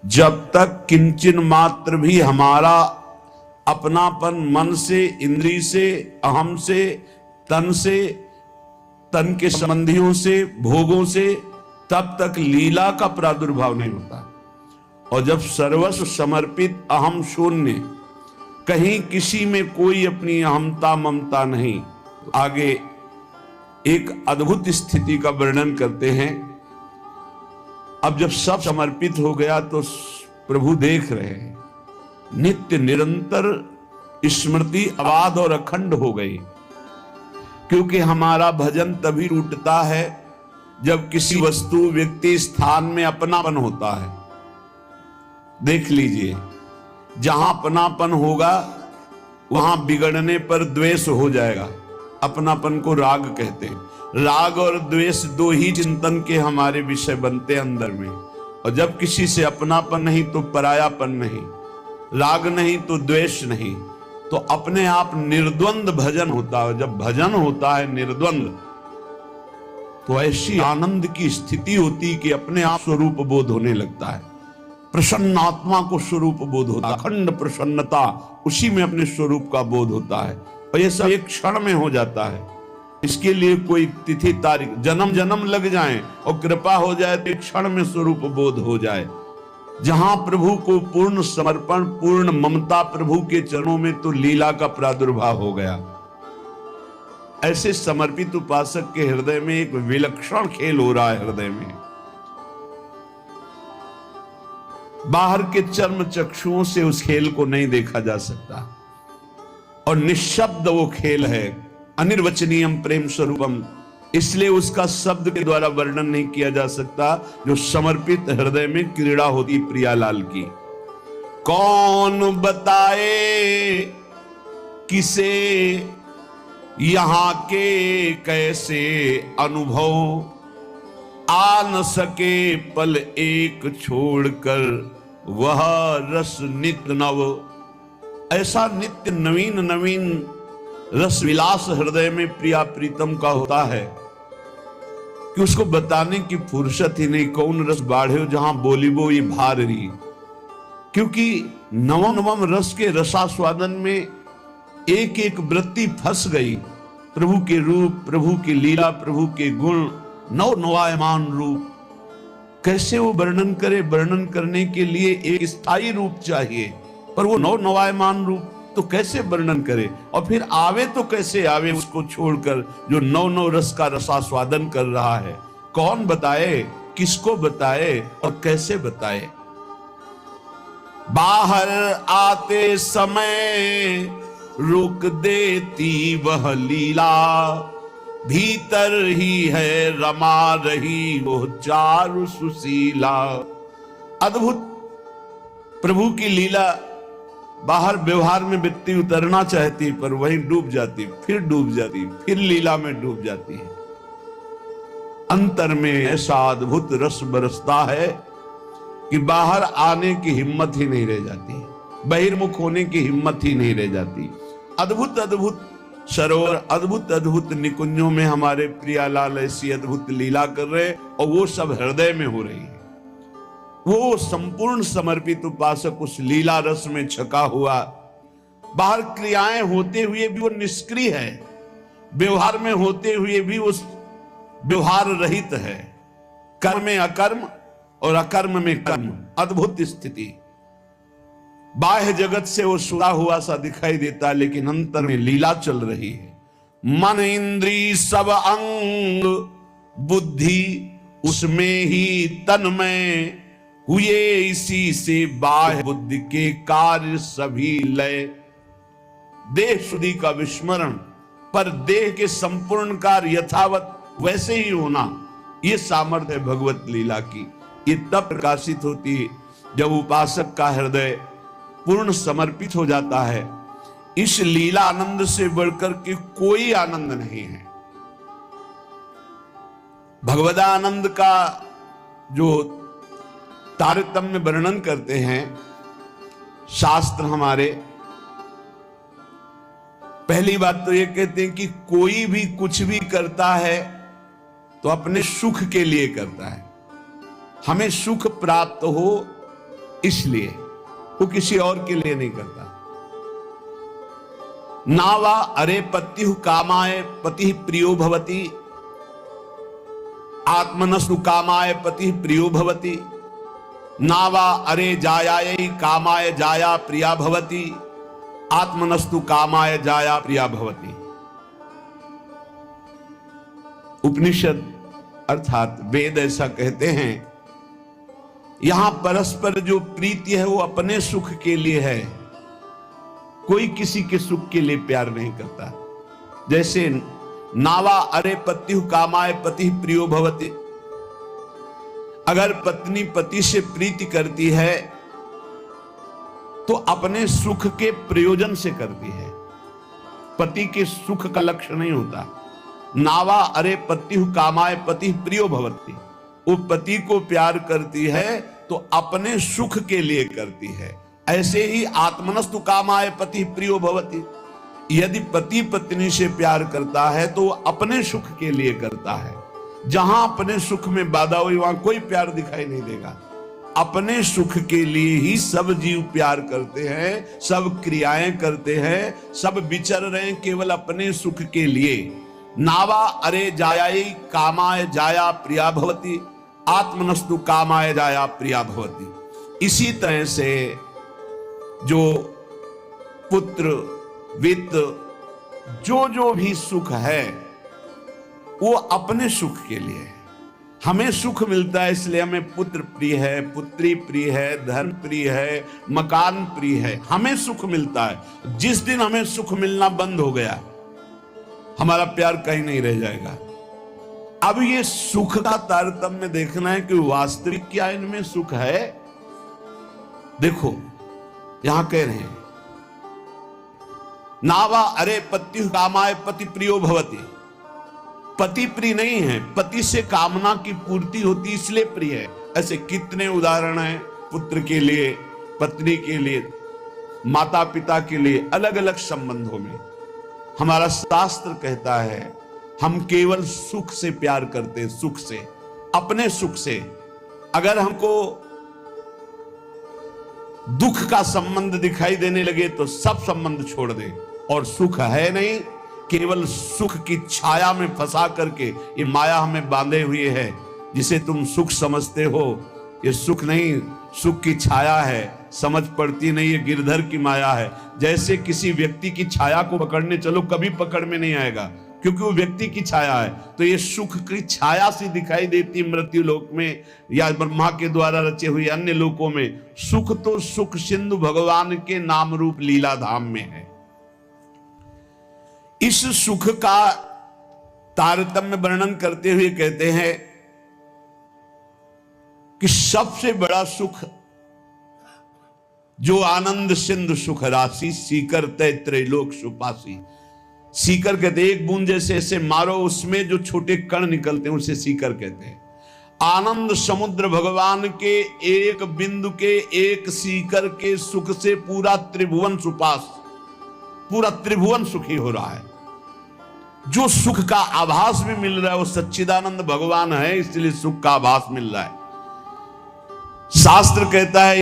जब तक किंचन मात्र भी हमारा अपनापन मन से, इंद्री से, अहम से, तन के संबंधियों से, भोगों से, तब तक लीला का प्रादुर्भाव नहीं होता। और जब सर्वस्व समर्पित अहम शून्य, कहीं किसी में कोई अपनी अहमता ममता नहीं, आगे एक अद्भुत स्थिति का वर्णन करते हैं। अब जब सब समर्पित हो गया तो प्रभु देख रहे हैं, नित्य निरंतर स्मृति अबाध और अखंड हो गई। क्योंकि हमारा भजन तभी टूटता है जब किसी वस्तु, व्यक्ति, स्थान में अपनापन होता है। देख लीजिए, जहां अपनापन होगा वहां बिगड़ने पर द्वेष हो जाएगा। अपनापन को राग कहते हैं। राग और द्वेष दो ही चिंतन के हमारे विषय बनते अंदर में। और जब किसी से अपनापन नहीं तो परायापन नहीं, राग नहीं तो द्वेष नहीं, तो अपने आप निर्द्वंद भजन होता है। जब भजन होता है निर्द्वंद, तो ऐसी आनंद की स्थिति होती कि अपने आप स्वरूप बोध होने लगता है। प्रसन्न आत्मा को स्वरूप बोध होता है, अखंड प्रसन्नता, उसी में अपने स्वरूप का बोध होता है। और ये सब एक क्षण में हो जाता है। इसके लिए कोई तिथि तारीख, जन्म जन्म लग जाए और कृपा हो जाए तो एक क्षण में स्वरूप बोध हो जाए। जहां प्रभु को पूर्ण समर्पण, पूर्ण ममता प्रभु के चरणों में, तो लीला का प्रादुर्भाव हो गया। ऐसे समर्पित उपासक के हृदय में एक विलक्षण खेल हो रहा है। हृदय में बाहर के चर्म चक्षुओं से उस खेल को नहीं देखा जा सकता। और निःशब्द वो खेल है, अनिर्वचनीयम प्रेम स्वरूपम, इसलिए उसका शब्द के द्वारा वर्णन नहीं किया जा सकता। जो समर्पित हृदय में क्रीड़ा होती प्रियालाल की। कौन बताए किसे यहां के कैसे अनुभव, आ न सके पल एक छोड़कर वह रस नित्य नव। ऐसा नित्य नवीन नवीन रस विलास हृदय में प्रिया प्रीतम का होता है कि उसको बताने की फुर्सत ही नहीं। कौन रस बाढ़े जहां बोली वो ये भार रही। क्योंकि नवम नवम रस के रसास्वादन में एक एक वृत्ति फंस गई। प्रभु के रूप, प्रभु की लीला, प्रभु के गुण, नव नवायमान रूप। कैसे वो वर्णन करे? वर्णन करने के लिए एक स्थायी रूप चाहिए, पर वो नव नवायमान रूप तो कैसे वर्णन करे? और फिर आवे तो कैसे आवे उसको छोड़कर, जो नव नव रस का रसास्वादन कर रहा है। कौन बताए, किसको बताए और कैसे बताए? बाहर आते समय रोक देती वह लीला, भीतर ही है रमा रही वो चारु सुशीला। अद्भुत प्रभु की लीला। बाहर व्यवहार में व्यक्ति उतरना चाहती, पर वहीं डूब जाती, फिर डूब जाती, फिर लीला में डूब जाती है। अंतर में ऐसा अद्भुत रस बरसता है कि बाहर आने की हिम्मत ही नहीं रह जाती, बहिर्मुख होने की हिम्मत ही नहीं रह जाती। अद्भुत अद्भुत सरोवर, अद्भुत अद्भुत निकुंजों में हमारे प्रियालाल ऐसी अद्भुत लीला कर रहे, और वो सब हृदय में हो रही है। वो संपूर्ण समर्पित उपासक उस लीला रस में छका हुआ। बाहर क्रियाएं होते हुए भी वो निष्क्रिय है, व्यवहार में होते हुए भी वो व्यवहार रहित है। कर्म में अकर्म और अकर्म में कर्म, अद्भुत स्थिति। बाह्य जगत से वो सुधा हुआ सा दिखाई देता, लेकिन अंतर में लीला चल रही है। मन इंद्री सब अंग बुद्धि उसमें ही तन में हुए, इसी से बाह्य बुद्धि के कार्य सभी लय। देह शुद्धि का विस्मरण, पर देह के संपूर्ण कार्य यथावत वैसे ही होना, ये सामर्थ्य है भगवत लीला की। ये तब प्रकाशित होती है जब उपासक का हृदय पूर्ण समर्पित हो जाता है। इस लीला आनंद से बढ़कर के कोई आनंद नहीं है। भगवदानंद का जो तारतम्य वर्णन करते हैं शास्त्र हमारे, पहली बात तो ये कहते हैं कि कोई भी कुछ भी करता है तो अपने सुख के लिए करता है। हमें सुख प्राप्त हो इसलिए वो किसी और के लिए नहीं करता। नावा अरे पत्यु कामाय पति प्रियो भवति, आत्मनस्तु कामाय पति प्रियो भवति। नावा अरे जायायै कामाय जाया प्रिया भवति, आत्मनस्तु कामाय जाया प्रिया भवति। उपनिषद अर्थात वेद ऐसा कहते हैं, यहां परस्पर जो प्रीति है वो अपने सुख के लिए है, कोई किसी के सुख के लिए प्यार नहीं करता। जैसे नावा अरे पत्यु कामाय पति प्रियो भवति, अगर पत्नी पति से प्रीति करती है तो अपने सुख के प्रयोजन से करती है, पति के सुख का लक्ष्य नहीं होता। नावा अरे पत्यु कामाय पति प्रियो भवति, वो पति को प्यार करती है तो अपने सुख के लिए करती है। ऐसे ही आत्मनस्तु कामाय पति प्रियो भवति, यदि पति पत्नी से प्यार करता है तो अपने सुख के लिए करता है। जहां अपने सुख में बाधा हुई वहां कोई प्यार दिखाई नहीं देगा। अपने सुख के लिए ही सब जीव प्यार करते हैं, सब क्रियाएं करते हैं, सब विचर रहे हैं केवल अपने सुख के लिए। नावा अरे जायाई कामाय जाया प्रिया भवति, आत्मनस्तु कामाय जाया प्रिया भवति। इसी तरह से जो पुत्र वित्त जो भी सुख है वो अपने सुख के लिए है। हमें सुख मिलता है इसलिए हमें पुत्र प्रिय है, पुत्री प्रिय है, धन प्रिय है, मकान प्रिय है, हमें सुख मिलता है। जिस दिन हमें सुख मिलना बंद हो गया हमारा प्यार कहीं नहीं रह जाएगा। अब ये सुख का तारतम्य देखना है कि वास्तविक क्या इनमें सुख है। देखो यहां कह रहे हैं नावा अरे पत्यु कामाय पति प्रियो भवति, पति प्रिय नहीं है, पति से कामना की पूर्ति होती इसलिए प्रिय है। ऐसे कितने उदाहरण हैं, पुत्र के लिए, पत्नी के लिए, माता पिता के लिए, अलग अलग संबंधों में। हमारा शास्त्र कहता है हम केवल सुख से प्यार करते हैं, सुख से, अपने सुख से। अगर हमको दुख का संबंध दिखाई देने लगे तो सब संबंध छोड़ दें, और सुख है नहीं, केवल सुख की छाया में फंसा करके ये माया हमें बांधे हुए है। जिसे तुम सुख समझते हो ये सुख नहीं, सुख की छाया है, समझ पड़ती नहीं, ये गिरधर की माया है। जैसे किसी व्यक्ति की छाया को पकड़ने चलो कभी पकड़ में नहीं आएगा, क्योंकि वो व्यक्ति की छाया है। तो ये सुख की छाया सी दिखाई देती मृत्यु लोक में या ब्रह्मा के द्वारा रचे हुए अन्य लोकों में। सुख तो सुख सिंधु भगवान के नाम रूप लीला धाम में है। इस सुख का तारतम्य वर्णन करते हुए कहते हैं कि सबसे बड़ा सुख जो आनंद सिंधु सुख राशि, सीकर तय त्रैलोक सुपासी। सीकर कहते हैं एक बूंद जैसे ऐसे मारो उसमें जो छोटे कण निकलते हैं उसे सीकर कहते हैं। आनंद समुद्र भगवान के एक बिंदु के, एक सीकर के सुख से पूरा त्रिभुवन सुपास, पूरा त्रिभुवन सुखी हो रहा है। जो सुख का आभास भी मिल रहा है वो सच्चिदानंद भगवान है, इसलिए सुख का आभास मिल रहा है। शास्त्र कहता है